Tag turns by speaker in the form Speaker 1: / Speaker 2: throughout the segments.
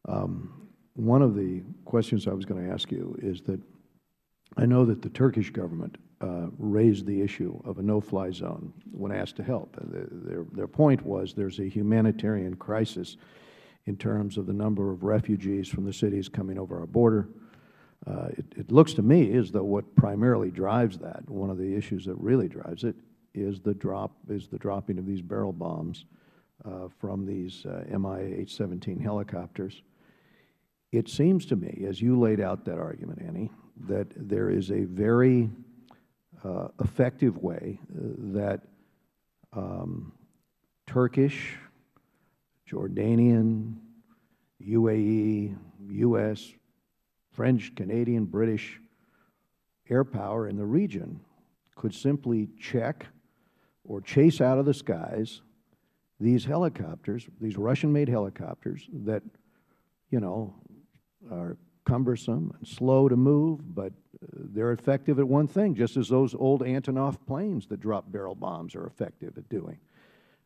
Speaker 1: One of the questions I was going to ask you is that I know that the Turkish government raised the issue of a no-fly zone when asked to help. Their point was there's a humanitarian crisis in terms of the number of refugees from the cities coming over our border. It looks to me as though what primarily drives that, one of the issues that really drives it, is the dropping of these barrel bombs from these Mi-817 helicopters. It seems to me, as you laid out that argument, Annie, that there is a very effective way that Turkish, Jordanian, UAE, U.S., French, Canadian, British air power in the region could simply check or chase out of the skies these helicopters, these Russian-made helicopters that, you know, are cumbersome and slow to move, but they're effective at one thing, just as those old Antonov planes that drop barrel bombs are effective at doing.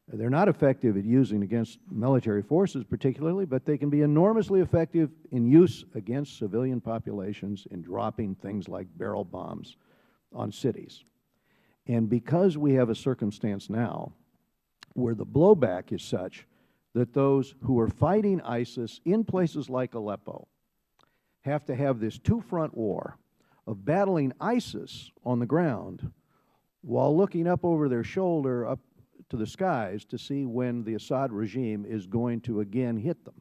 Speaker 1: They're not effective at using against military forces particularly, but they can be enormously effective in use against civilian populations in dropping things like barrel bombs on cities. And because we have a circumstance now where the blowback is such that those who are fighting ISIS in places like Aleppo have to have this two-front war of battling ISIS on the ground while looking up over their shoulder up to the skies to see when the Assad regime is going to again hit them.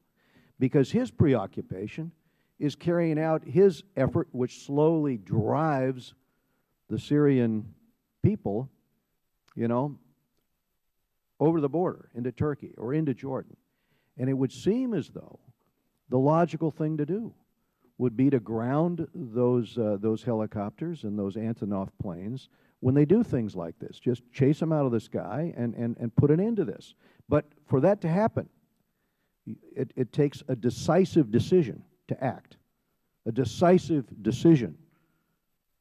Speaker 1: Because his preoccupation is carrying out his effort, which slowly drives the Syrian people, you know, over the border into Turkey or into Jordan. And it would seem as though the logical thing to do would be to ground those helicopters and those Antonov planes when they do things like this. Just chase them out of the sky and put an end to this. But for that to happen, it takes a decisive decision to act, a decisive decision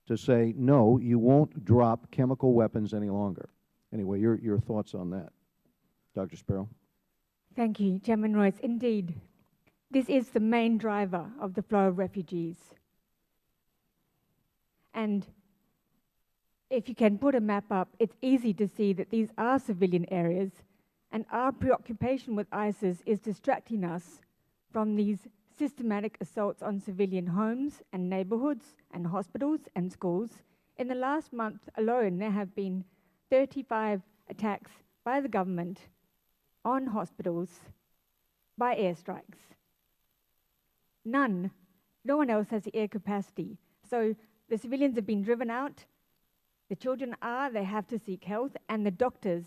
Speaker 1: to say, no, you won't drop chemical weapons any longer. Anyway, your thoughts on that. Dr. Sparrow?
Speaker 2: Thank you, Chairman Royce. Indeed, this is the main driver of the flow of refugees. And if you can put a map up, it's easy to see that these are civilian areas, and our preoccupation with ISIS is distracting us from these systematic assaults on civilian homes and neighborhoods and hospitals and schools. In the last month alone, there have been 35 attacks by the government on hospitals by airstrikes. No one else has the air capacity. So the civilians have been driven out. The children they have to seek health, and the doctors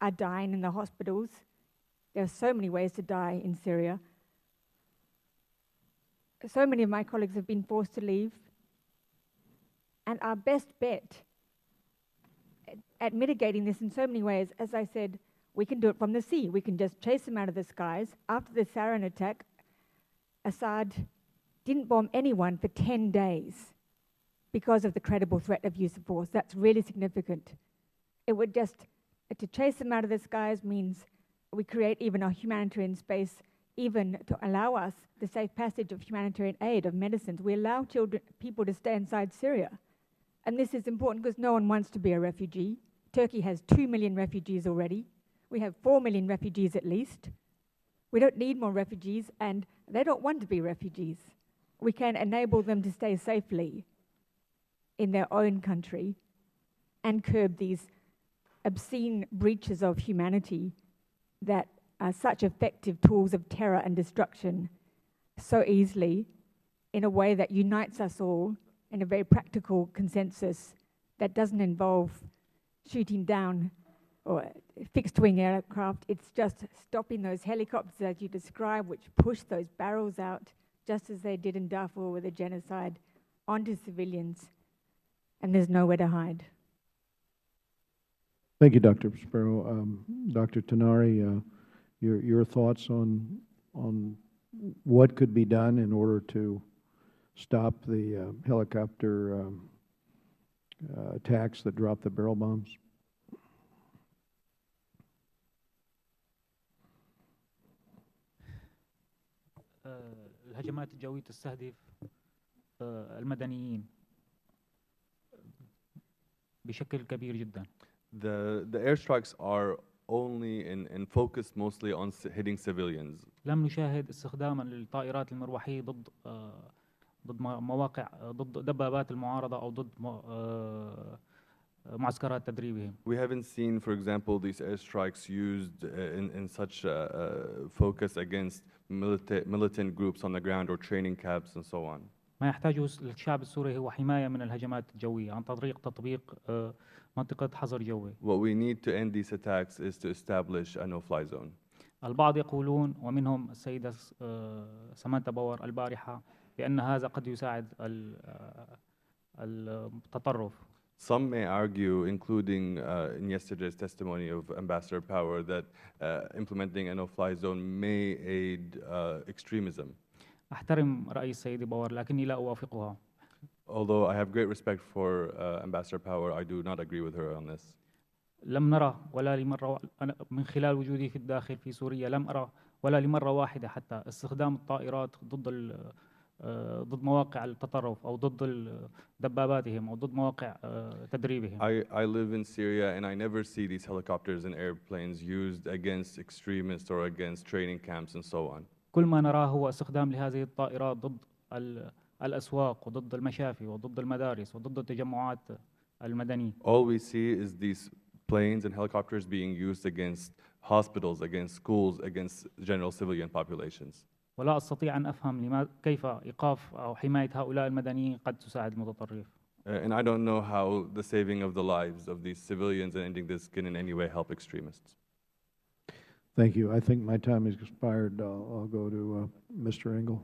Speaker 2: are dying in the hospitals. There are so many ways to die in Syria. So many of my colleagues have been forced to leave. And our best bet at mitigating this in so many ways, as I said, we can do it from the sea. We can just chase them out of the skies. After the sarin attack, Assad didn't bomb anyone for 10 days. Because of the credible threat of use of force. That's really significant. It would just, to chase them out of the skies means we create even a humanitarian space, even to allow us the safe passage of humanitarian aid, of medicines. We allow people to stay inside Syria. And this is important because no one wants to be a refugee. Turkey has 2 million refugees already. We have 4 million refugees at least. We don't need more refugees, and they don't want to be refugees. We can enable them to stay safely in their own country and curb these obscene breaches of humanity that are such effective tools of terror and destruction so easily in a way that unites us all in a very practical consensus that doesn't involve shooting down or fixed-wing aircraft. It's just stopping those helicopters, as you described, which push those barrels out, just as they did in Darfur with the genocide, onto civilians. And there's nowhere to hide.
Speaker 1: Thank you, Dr. Sparrow. Dr. Tanari, your thoughts on what could be done in order to stop the helicopter attacks that drop the barrel bombs?
Speaker 3: الهجمات الجوية تستهدف المدنيين بشكل كبير جدا.
Speaker 4: The airstrikes are only and focused mostly on hitting civilians.
Speaker 3: لم نشاهد استخداما للطائرات المروحية ضد مواقع ضد دبابات المعارضة أو ضد معسكرات تدريبهم.
Speaker 4: We haven't seen, for example, these airstrikes used in such focus against militant groups on the ground or training camps and so on.
Speaker 3: ما يحتاجه الشعب السوري هو حماية من الهجمات الجوية عن طريق تطبيق منطقة حظر جوي.
Speaker 4: What we need to end these attacks is to establish a no-fly zone.
Speaker 3: البعض يقولون ومنهم السيدة سامانتا باور البارحة بأن هذا قد يساعد التطرف.
Speaker 4: Some may argue, including in yesterday's testimony of Ambassador Power, that implementing a no-fly zone may aid extremism.
Speaker 3: أحترم رأي السيدة باور لكني لا أوافقها.
Speaker 4: Although I have great respect for Ambassador Power, I do not agree with her on this.
Speaker 3: لم نرى ولا لمرة أنا من خلال وجودي في الداخل في سوريا لم أرى ولا لمرة واحدة حتى استخدام الطائرات ضد مواقع التطرف أو ضد دباباتهم أو ضد مواقع تدريبهم.
Speaker 4: I live in Syria and I never see these helicopters and airplanes used against extremists or against training camps and so on.
Speaker 3: كل ما نراه هو استخدام لهذه الطائرات ضد الأسواق وضد المشافي وضد المدارس وضد التجمعات المدنية.
Speaker 4: All we see is these planes and helicopters being used against hospitals, against schools, against general civilian populations.
Speaker 3: ولا أستطيع أن أفهم كيف إيقاف أو حماية هؤلاء المدنيين قد تساعد المتطرف.
Speaker 4: And I don't know how the saving of the lives of these civilians and ending this can in any way help extremists.
Speaker 1: Thank you. I think my time has expired. I'll go to Mr. Engel.